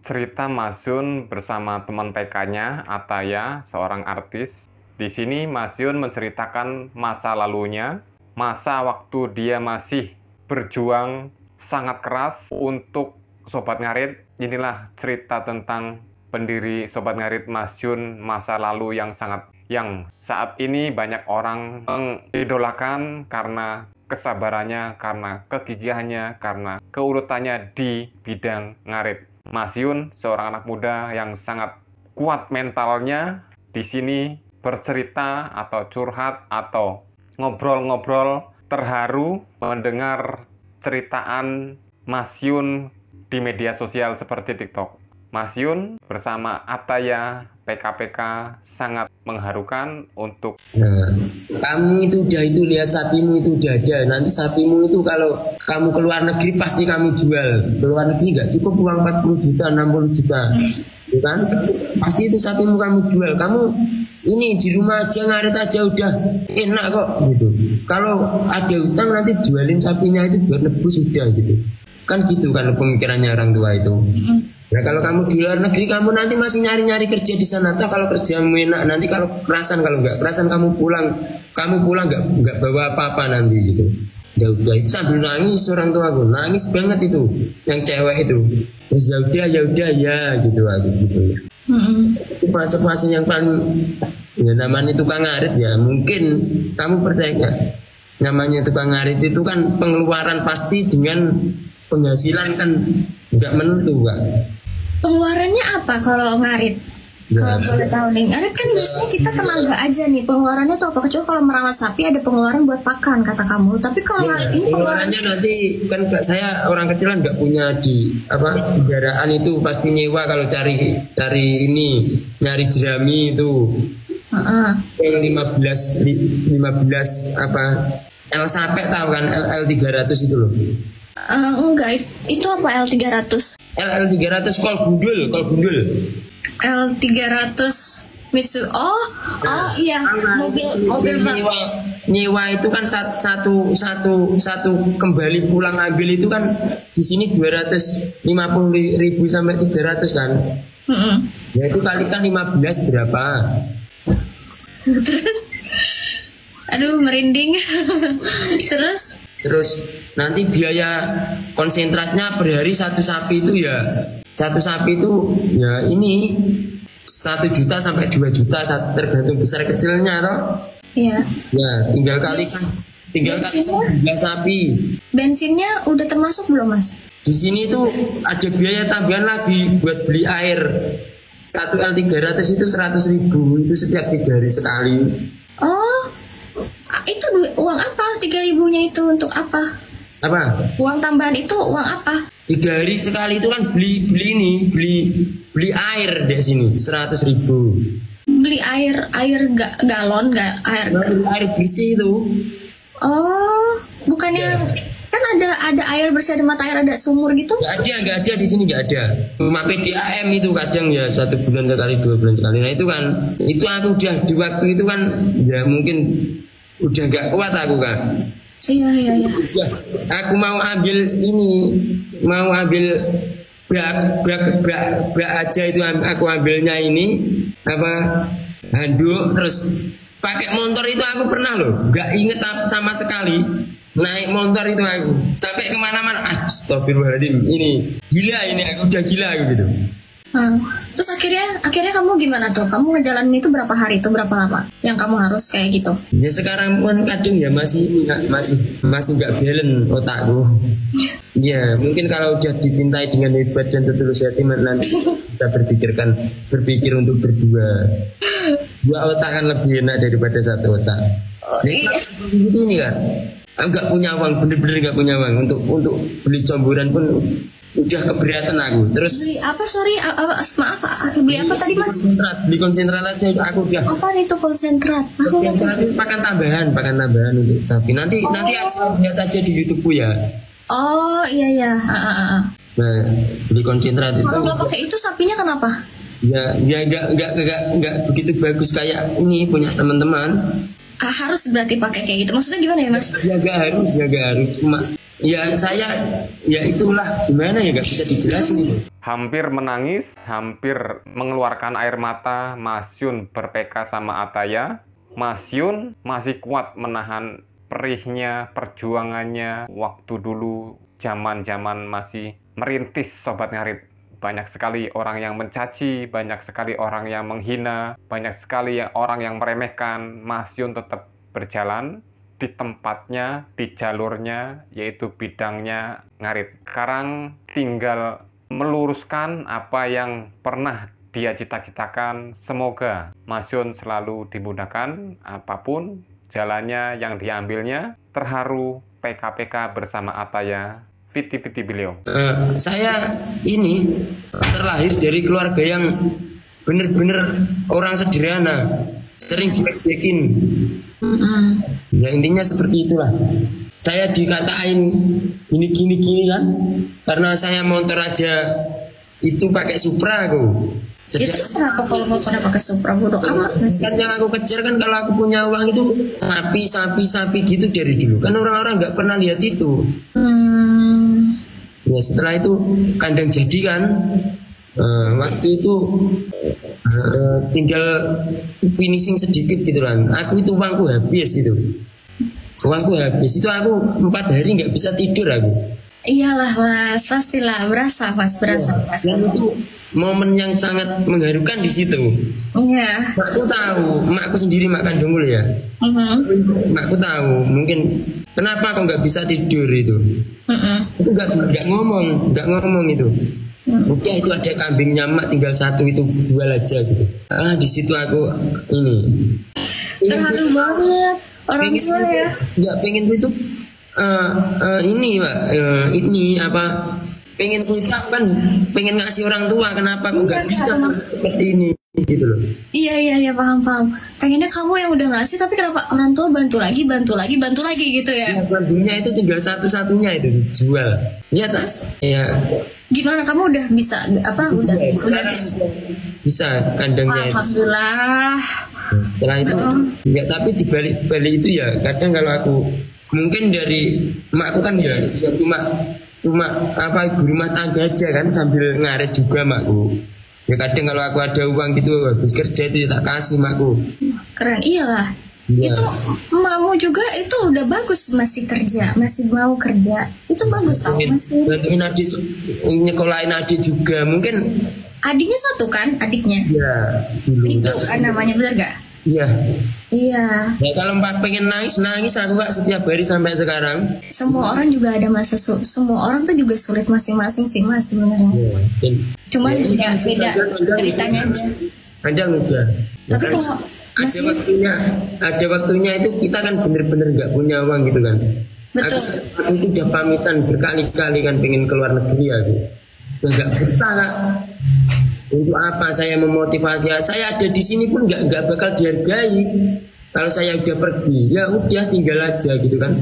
cerita Mas Yun bersama teman TK-nya, Ataya, seorang artis. Di sini Mas Yun menceritakan masa lalunya, masa waktu dia masih berjuang sangat keras untuk Sobat Ngarit. Inilah cerita tentang pendiri Sobat Ngarit, Mas Yun, masa lalu yang saat ini banyak orang mengidolakan karena kesabarannya, karena kegigihannya, karena keuletannya di bidang ngarit. Mas Yun, seorang anak muda yang sangat kuat mentalnya, di sini bercerita atau curhat atau ngobrol-ngobrol terharu mendengar ceritaan Mas Yun di media sosial seperti TikTok. Mas Yun bersama Ataya PKPK sangat mengharukan untuk kamu itu udah itu lihat sapimu itu udah ada. Nanti sapimu itu kalau kamu keluar negeri pasti kamu jual. Keluar negeri nggak cukup uang 40 juta 60 juta, gitu kan? Pasti itu sapimu kamu jual. Kamu ini di rumah aja ngarit aja udah enak kok gitu. Kalau ada utang nanti jualin sapinya itu buat nebus udah gitu. Kan gitu kan pemikirannya orang tua itu. Ya kalau kamu di luar negeri kamu nanti masih nyari-nyari kerja di sana. Atau kalau kerjamu enak nanti kalau kerasan, kalau nggak kerasan kamu pulang nggak bawa apa-apa nanti gitu. Ya udah itu sambil nangis orang tua aku nangis banget itu yang cewek itu. Terus ya udah ya gitu aku gitu. Itu fase-fase yang paling ya namanya tukang ngarit ya. Mungkin kamu percaya nggak? Namanya tukang ngarit itu kan pengeluaran pasti dengan penghasilan kan nggak menentu Kak. Pengeluarannya apa kalau ngarit? Kalau boleh tahu nih, ngarit kan biasanya kita tenaga aja nih. Pengeluarannya tuh apa? Kecuali kalau merawat sapi ada pengeluaran buat pakan kata kamu. Tapi kalau ngarit ini pengeluarannya nanti kan saya orang kecil kan nggak punya di kendaraan itu pasti nyewa kalau cari ini nyari jerami itu. Yang 15 L sampai tahu kan L 300 itu loh. Enggak, itu apa L300? L300 kol gundul. L300 Mitsu. Oh iya, mobil nyewa itu kan satu kembali pulang ambil itu kan di sini 250.000 sampai 300 kan. Ya itu kalikan 15 berapa? Aduh merinding. Terus nanti biaya konsentratnya per hari satu sapi itu ini 1 juta sampai 2 juta tergantung besar kecilnya toh. Iya. Ya tinggal kalikan jumlah sapi. Bensinnya udah termasuk belum Mas? Di sini tuh ada biaya tambahan lagi buat beli air. 1 L300 itu 100.000 itu setiap 3 hari sekali. Oh, itu uang apa? 3.000-nya itu untuk apa? Apa? Uang tambahan itu uang apa? 3 hari sekali itu kan beli air di sini 100.000. Beli air galon air bersih itu. Oh, bukannya kan ada air bersih, ada mata air, ada sumur gitu? Nggak ada di sini nggak ada. Cuma PDAM itu kadang ya 1 bulan sekali 2 bulan sekali. Nah itu kan itu aku udah di waktu itu kan ya mungkin udah nggak kuat aku kan. Iya. Aku mau ambil bak aja itu aku ambilnya ini handuk terus pakai motor itu aku pernah loh nggak inget sama sekali naik motor itu aku sampai kemana-mana. Astagfirullahaladzim ini aku udah gila gitu. Terus akhirnya kamu gimana tuh? Kamu ngejalanin itu berapa hari itu berapa lama yang kamu harus kayak gitu? Ya sekarang pun kadang ya masih nggak balance otakku. Ya mungkin kalau udah dicintai dengan hebat dan setulus hati nanti kita berpikir untuk berdua. 2 otak kan lebih enak daripada 1 otak. Ini kan nggak punya uang, bener-bener nggak punya uang untuk beli comburan pun udah keberatan aku. Terus beli apa? Sorry, maaf, beli apa tadi Mas? Beli konsentrat aja aku udah. Apa itu konsentrat? Konsentrat itu pakan tambahan untuk sapi. Nanti aku lihat aja di YouTube ya. Oh iya. Nah beli konsentrat itu. Kalau nggak pakai itu sapinya kenapa? Ya nggak begitu bagus kayak ini punya teman-teman. Harus berarti pakai kayak gitu. Maksudnya gimana ya Mas? Ya nggak harus. Ya saya, ya itulah gimana ya, nggak bisa dijelasin. Hampir menangis, hampir mengeluarkan air mata, Mas Yun ber-PK sama Ataya. Mas Yun masih kuat menahan perihnya, perjuangannya waktu dulu zaman-zaman masih merintis Sobat Ngarit. Banyak sekali orang yang mencaci, banyak sekali orang yang menghina, banyak sekali orang yang meremehkan. Mas Yun tetap berjalan di tempatnya, di jalurnya, yaitu bidangnya ngarit. Sekarang tinggal meluruskan apa yang pernah dia cita-citakan. Semoga Mas Yun selalu dimudahkan apapun jalannya yang diambilnya. Terharu PK-PK bersama Ataya. Viti-viti beliau. Saya ini terlahir dari keluarga yang benar-benar orang sederhana, sering diledekin. Ya intinya seperti itulah. Saya dikatain gini kan, karena saya motor aja itu pakai Supra aku. Itu kenapa kalau motornya pakai Supra bodoh amat? Kan yang aku kejar kan kalau aku punya uang itu sapi gitu dari dulu. Kan orang-orang nggak pernah lihat itu. Ya setelah itu kandang jadi kan. Waktu itu tinggal finishing sedikit gitu kan. Aku itu uangku habis itu. Uangku habis itu aku 4 hari nggak bisa tidur aku. Iyalah Mas, pastilah berasa Mas, berasa. Dan itu momen yang sangat mengharukan di situ. Iya. Makku tahu, makku sendiri mak kandungku ya. Makku tahu, mungkin kenapa kok nggak bisa tidur itu. Itu nggak ngomong itu. Mungkin itu ada kambingnya mak, tinggal satu itu jual aja gitu. Di situ aku ini. Terharu banget orang tua ya. Nggak pengen itu. Ini Pak, ini apa? Pengen kita kan pengen ngasih orang tua, kenapa kok nggak bisa seperti ini gitu loh. Iya paham. Pengennya kamu yang udah ngasih, tapi kenapa orang tua bantu lagi gitu ya? Kambingnya itu tinggal satu-satunya itu jual. Ya tas. Ya. Gimana kamu udah bisa apa? Udah bisa kandangnya. Alhamdulillah. Nah, setelah itu ya, tapi di balik itu ya kadang kalau aku mungkin dari makku kan ya cuma apa ibu rumah tangga aja kan, sambil ngaret juga makku. Ya kadang kalau aku ada uang gitu habis kerja itu ya tak kasih makku. Keren, iyalah. Ya. Itu emakmu juga itu udah bagus, masih kerja, masih mau kerja. Itu bagus tau, masih. Bantuin adik, nyekolahin adik juga mungkin. Adiknya satu kan, adiknya? Iya. Itu kan namanya, bener gak? Iya. Iya. Ya kalau Mbak pengen nangis aku Mbak setiap hari sampai sekarang. Semua orang juga ada masa semua orang tuh juga sulit masing-masing sih Mas sebenarnya. Ya, cuman ya, beda ceritanya aja. Kadang udah. Tapi ya, kalau ada waktunya itu kita kan bener-bener nggak punya uang gitu kan. Betul. Aku itu udah pamitan berkali-kali kan pengen keluar negeri aku. Nggak bisa Kak. Untuk apa saya memotivasi? Saya ada di sini pun nggak bakal dihargai. Kalau saya udah pergi, ya udah tinggal aja gitu kan.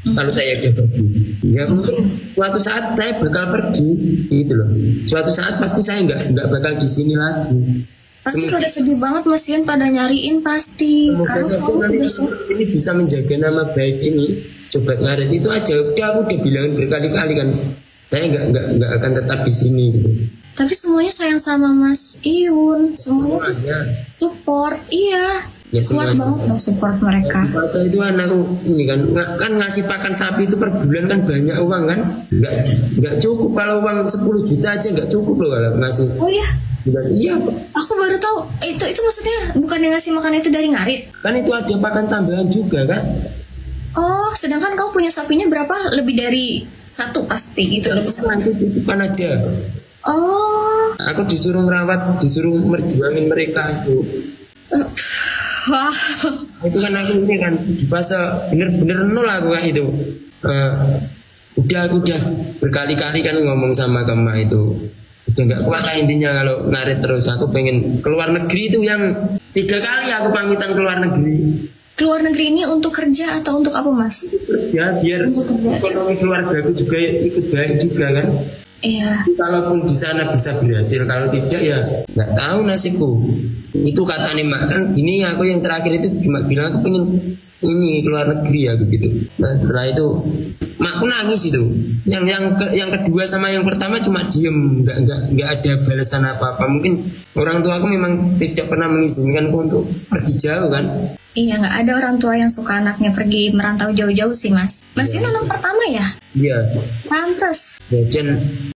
Kalau saya udah pergi, ya mungkin suatu saat saya bakal pergi gitu loh. Suatu saat pasti saya nggak bakal di sini lagi. Pasti pada sedih banget Mas Yun, pada nyariin pasti. Semoga saja nanti ini bisa menjaga nama baik ini. Sobat Ngarit itu aja. Aku udah bilangin berkali-kali kan. Saya nggak akan tetap di sini gitu. Tapi semuanya sayang sama Mas Iyun, semuanya tuh support, iya. Ya, kuat banget loh support mereka. Masa itu anakku ini kan ngasih pakan sapi itu per bulan kan banyak uang kan, nggak cukup kalau uang 10 juta aja nggak cukup loh kalau ngasih. Oh iya. Iya. Aku baru tahu itu maksudnya bukan yang ngasih makan itu dari Ngarit. Kan itu ada pakan tambahan juga kan. Oh, sedangkan kamu punya sapinya berapa? Lebih dari satu pasti gitu. Nanti titipkan aja. Oh. Aku disuruh merawat, disuruh merjuangin mereka itu. Wah. Itu kan aku ini kan di fase bener-bener nol aku kan itu. Aku udah berkali-kali kan ngomong sama Kema itu. Udah nggak kuat lah intinya kalau ngarit terus. Aku pengen keluar negeri itu yang 3 kali aku pamitan keluar negeri. Keluar negeri ini untuk kerja atau untuk apa Mas? Kerja biar ekonomi keluarga aku juga ikut baik juga kan. Iya. Kalaupun di sana bisa berhasil, kalau tidak ya nggak tahu nasibku. Itu kata nih mak kan gini, aku yang terakhir itu cuma bilang aku pengen ini keluar negeri ya gitu. Nah setelah itu makku nangis itu. Yang kedua sama yang pertama cuma diem, nggak ada balasan apa apa. Mungkin orang tua aku memang tidak pernah mengizinkanku untuk pergi jauh kan. Iya, nggak ada orang tua yang suka anaknya pergi merantau jauh-jauh sih, Mas. Mas Yun anak pertama ya? Iya. Pantes. Ya,